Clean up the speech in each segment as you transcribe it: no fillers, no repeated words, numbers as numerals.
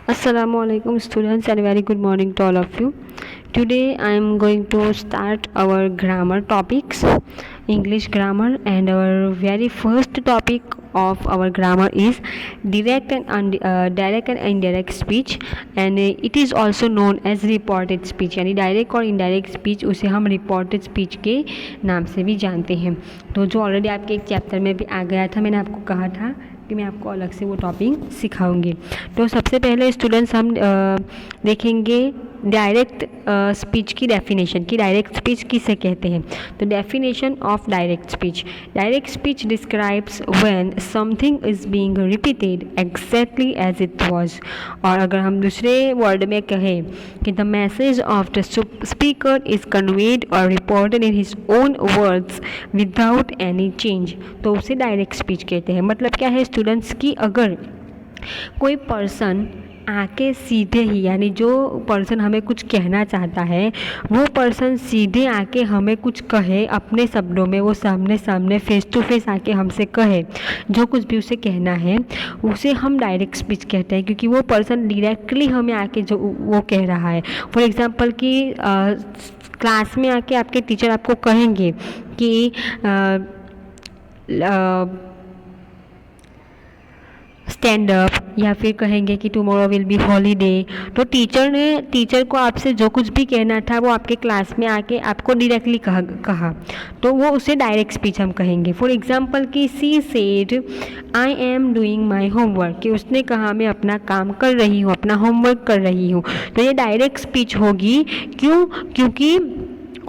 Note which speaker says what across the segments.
Speaker 1: Assalamualaikum students and very good morning to all of you. Today I am going to start our grammar topics, English grammar, and our very first topic of our grammar is direct and indirect speech, and it is also known as reported speech. यानी direct और indirect speech उसे हम reported speech के नाम से भी जानते हैं. तो जो ऑलरेडी आपके एक चैप्टर में भी आ गया था, मैंने आपको कहा था कि मैं आपको अलग से वो टॉपिक सिखाऊंगी. तो सबसे पहले स्टूडेंट्स हम देखेंगे डायरेक्ट स्पीच की डेफिनेशन कि डायरेक्ट स्पीच किसे कहते हैं. तो definition of direct speech describes when something is being repeated exactly as it was. और अगर हम दूसरे वर्ड में कहें कि the message of the speaker is conveyed और reported in his own words without any change, तो उसे डायरेक्ट स्पीच कहते हैं. मतलब क्या है स्टूडेंट्स कि अगर कोई पर्सन आके सीधे ही, यानी जो पर्सन हमें कुछ कहना चाहता है वो पर्सन सीधे आके हमें कुछ कहे अपने शब्दों में, वो सामने सामने फेस टू फेस आके हमसे कहे जो कुछ भी उसे कहना है, उसे हम डायरेक्ट स्पीच कहते हैं. क्योंकि वो पर्सन डायरेक्टली हमें आके जो वो कह रहा है. फॉर एग्जांपल कि क्लास में आके आपके टीचर आपको कहेंगे कि स्टैंड अप, या फिर कहेंगे कि टुमारो विल बी हॉलीडे. तो टीचर को आपसे जो कुछ भी कहना था वो आपके क्लास में आके आपको डायरेक्टली कहा, तो वो उसे डायरेक्ट स्पीच हम कहेंगे. फॉर एग्जांपल कि she said I am doing my homework, कि उसने कहा मैं अपना काम कर रही हूँ, अपना होमवर्क कर रही हूँ. तो ये डायरेक्ट स्पीच होगी. क्यों? क्योंकि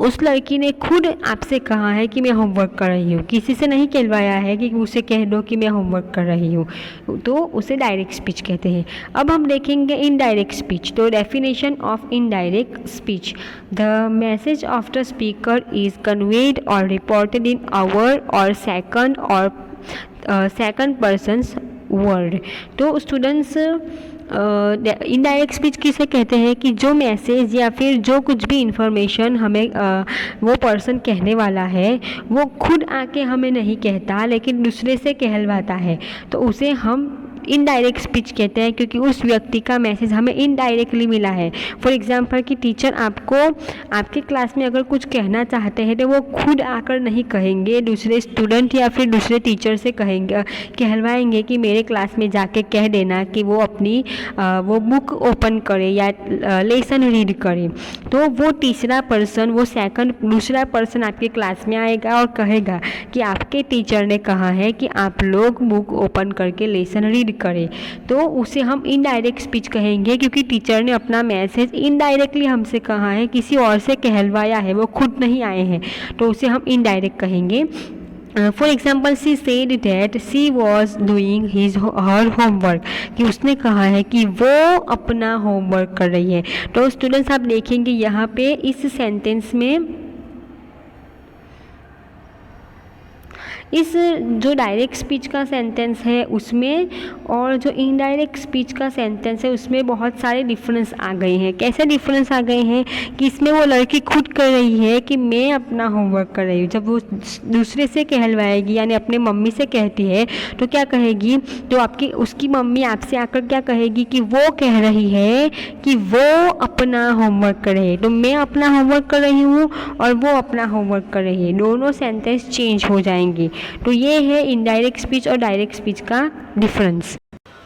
Speaker 1: उस लड़की ने खुद आपसे कहा है कि मैं होमवर्क कर रही हूँ, किसी से नहीं कहलवाया है कि उसे कह दो कि मैं होमवर्क कर रही हूँ. तो उसे डायरेक्ट स्पीच कहते हैं. अब हम देखेंगे इनडायरेक्ट स्पीच. तो definition of indirect speech, the message of the speaker is conveyed और रिपोर्टेड इन आवर और सेकंड पर्सन्स वर्ड. तो स्टूडेंट्स इनडायरेक्ट स्पीच किसे कहते हैं कि जो मैसेज या फिर जो कुछ भी इंफॉर्मेशन हमें वो पर्सन कहने वाला है वो खुद आके हमें नहीं कहता लेकिन दूसरे से कहलवाता है, तो उसे हम इनडायरेक्ट स्पीच कहते हैं. क्योंकि उस व्यक्ति का मैसेज हमें इनडायरेक्टली मिला है. फॉर एग्जांपल कि टीचर आपको आपके क्लास में अगर कुछ कहना चाहते हैं तो वो खुद आकर नहीं कहेंगे, दूसरे स्टूडेंट या फिर दूसरे टीचर से कहेंगे, कहलवाएंगे कि मेरे क्लास में जाके कह देना कि वो अपनी वो बुक ओपन करे या लेसन रीड करे. तो वो तीसरा पर्सन, वो दूसरा पर्सन आपके क्लास में आएगा और कहेगा कि आपके टीचर ने कहा है कि आप लोग बुक ओपन करके लेसन रीड करें. तो उसे हम इनडायरेक्ट स्पीच कहेंगे क्योंकि टीचर ने अपना मैसेज इनडायरेक्टली हमसे कहा है, किसी और से कहलवाया है, वो खुद नहीं आए हैं, तो उसे हम इनडायरेक्ट कहेंगे. For example she said that C was doing her homework, कि उसने कहा है कि वो अपना होमवर्क कर रही है. तो स्टूडेंट्स आप देखेंगे यहाँ पे इस सेंटेंस में इस जो डायरेक्ट स्पीच का सेंटेंस है उसमें और जो इनडायरेक्ट स्पीच का सेंटेंस है उसमें बहुत सारे डिफरेंस आ गए हैं. कैसे डिफरेंस आ गए हैं कि इसमें वो लड़की खुद कर रही है कि मैं अपना होमवर्क कर रही हूँ. जब वो दूसरे से कहलवाएगी यानी अपने मम्मी से कहती है तो क्या कहेगी, तो उसकी मम्मी आपसे आकर क्या कहेगी कि वो कह रही है कि वो अपना होमवर्क कर रही है. तो मैं अपना होमवर्क कर रही हूँ और वो अपना होमवर्क कर रही है, दोनों सेंटेंस चेंज हो जाएंगे. तो ये है इनडायरेक्ट स्पीच और डायरेक्ट स्पीच का डिफरेंस.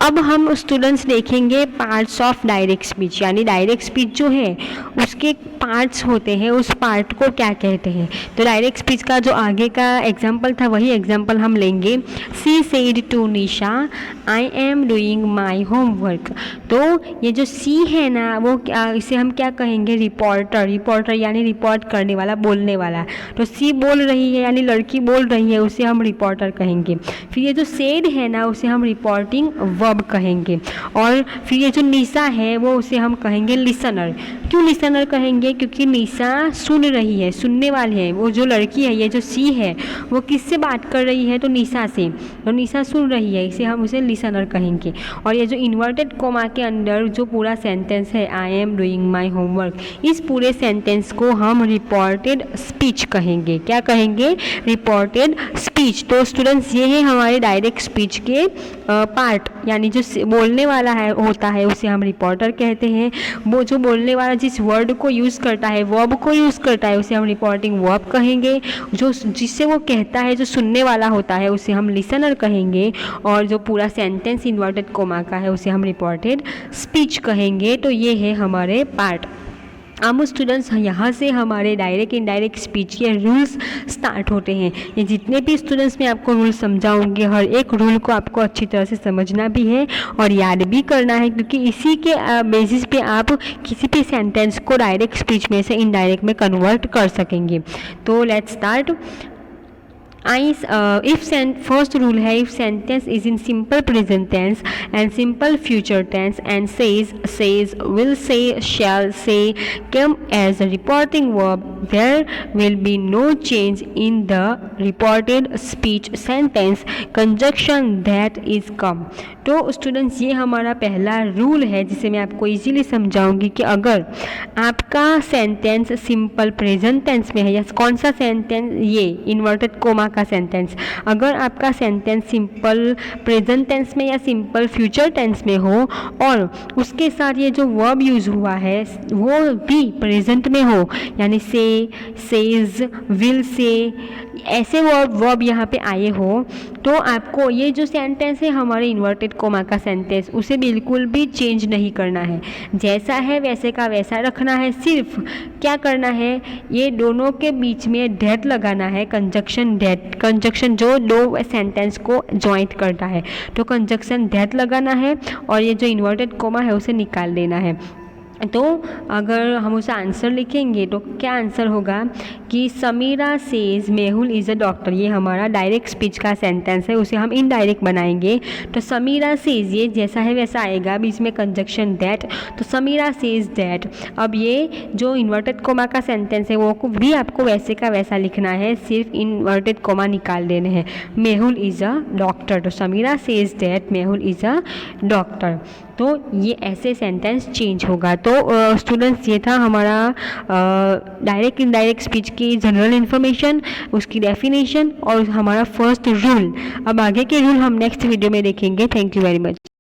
Speaker 1: अब हम स्टूडेंट्स देखेंगे पार्ट्स ऑफ डायरेक्ट स्पीच, यानी डायरेक्ट स्पीच जो है उसके पार्ट्स होते हैं, उस पार्ट को क्या कहते हैं. तो डायरेक्ट स्पीच का जो आगे का एग्जाम्पल था वही एग्जाम्पल हम लेंगे. She said to Nisha I am doing my homework. तो ये जो सी है ना वो इसे हम क्या कहेंगे, रिपोर्टर यानी रिपोर्ट करने वाला, बोलने वाला. तो सी बोल रही है यानी लड़की बोल रही है, उसे हम रिपोर्टर कहेंगे. फिर ये जो सेड है ना उसे हम रिपोर्टिंग वर्ब कहेंगे. और फिर ये जो निशा है वो उसे हम कहेंगे लिसनर. क्यों लिसनर कहेंगे, क्योंकि निशा सुन रही है, सुनने वाली है. वो जो लड़की है, ये जो सी है वो किससे बात कर रही है, तो निशा से. तो निशा सुन रही है, इसे हम उसे लिसनर कहेंगे. और ये जो इन्वर्टेड कोमा के अंदर जो पूरा सेंटेंस है आई एम डूइंग माई होमवर्क, इस पूरे सेंटेंस को हम रिपोर्टेड स्पीच कहेंगे. क्या कहेंगे, रिपोर्टेड स्पीच. तो स्टूडेंट्स ये है हमारे डायरेक्ट स्पीच के पार्ट, यानी जो बोलने वाला है होता है उसे हम रिपोर्टर कहते हैं। वो जो बोलने वाला जिस वर्ड को यूज़ करता है, वर्ब को यूज़ करता है, उसे हम रिपोर्टिंग वर्ब कहेंगे। जो जिससे वो कहता है, जो सुनने वाला होता है, उसे हम लिसनर कहेंगे। और जो पूरा सेंटेंस इन्वर्टेड कोमा का है उसे हम रिपोर्टेड स्पीच कहेंगे। तो ये है हमारे पार्ट। अब स्टूडेंट्स यहाँ से हमारे डायरेक्ट इनडायरेक्ट स्पीच के रूल्स स्टार्ट होते हैं। ये जितने भी स्टूडेंट्स मैं आपको रूल समझाऊंगी, हर एक रूल को आपको अच्छी तरह से समझना भी है और याद भी करना है, क्योंकि इसी के बेसिस पे आप किसी भी सेंटेंस को डायरेक्ट स्पीच में से इनडायरेक्ट में कन्वर्ट कर सकेंगे। तो लेट्स स्टार्ट। फर्स्ट रूल है, if sentence is in simple present tense and simple future tense and says will say shall say come as reporting verb, there will be no change in the reported speech sentence conjunction that is come. तो students ये हमारा पहला rule है जिसे मैं आपको easily समझाऊंगी कि अगर आपका सेंटेंस सिंपल प्रेजेंट टेंस में है, या कौन सा सेंटेंस, ये इन्वर्टेड कोमा का सेंटेंस, अगर आपका सेंटेंस सिंपल प्रेजेंट टेंस में या सिंपल फ्यूचर टेंस में हो और उसके साथ ये जो वर्ब यूज़ हुआ है वो भी प्रेजेंट में हो, यानी से, सेज, विल से, ऐसे वर्ब यहाँ पे आए हो, तो आपको ये जो सेंटेंस है हमारे इन्वर्टेड कोमा का सेंटेंस, उसे बिल्कुल भी चेंज नहीं करना है, जैसा है वैसे का वैसा रखना है। सिर्फ क्या करना है, ये दोनों के बीच में डेट लगाना है, कंजक्शन डेट, कंजक्शन जो दो सेंटेंस को जॉइंट करता है, तो कंजक्शन डेट लगाना है और ये जो इन्वर्टेड कोमा है उसे निकाल देना है। तो अगर हम उसे आंसर लिखेंगे तो क्या आंसर होगा कि Samira says Mehul is a doctor. ये हमारा डायरेक्ट स्पीच का सेंटेंस है, उसे हम इनडायरेक्ट बनाएंगे। तो समीरा सेज, ये जैसा है वैसा आएगा, बीच में कंजक्शन दैट, तो समीरा सेज दैट। अब ये जो इन्वर्टेड कोमा का सेंटेंस है वो भी आपको वैसे का वैसा लिखना है, सिर्फ इन्वर्टेड कोमा निकाल देने हैं। मेहुल इज़ अ डॉक्टर, तो Samira says that Mehul is a doctor. तो ये ऐसे सेंटेंस चेंज होगा। तो स्टूडेंट्स ये था हमारा डायरेक्ट इनडायरेक्ट स्पीच की जनरल इन्फॉर्मेशन, उसकी डेफिनेशन और हमारा फर्स्ट रूल। अब आगे के रूल हम नेक्स्ट वीडियो में देखेंगे। Thank you very much.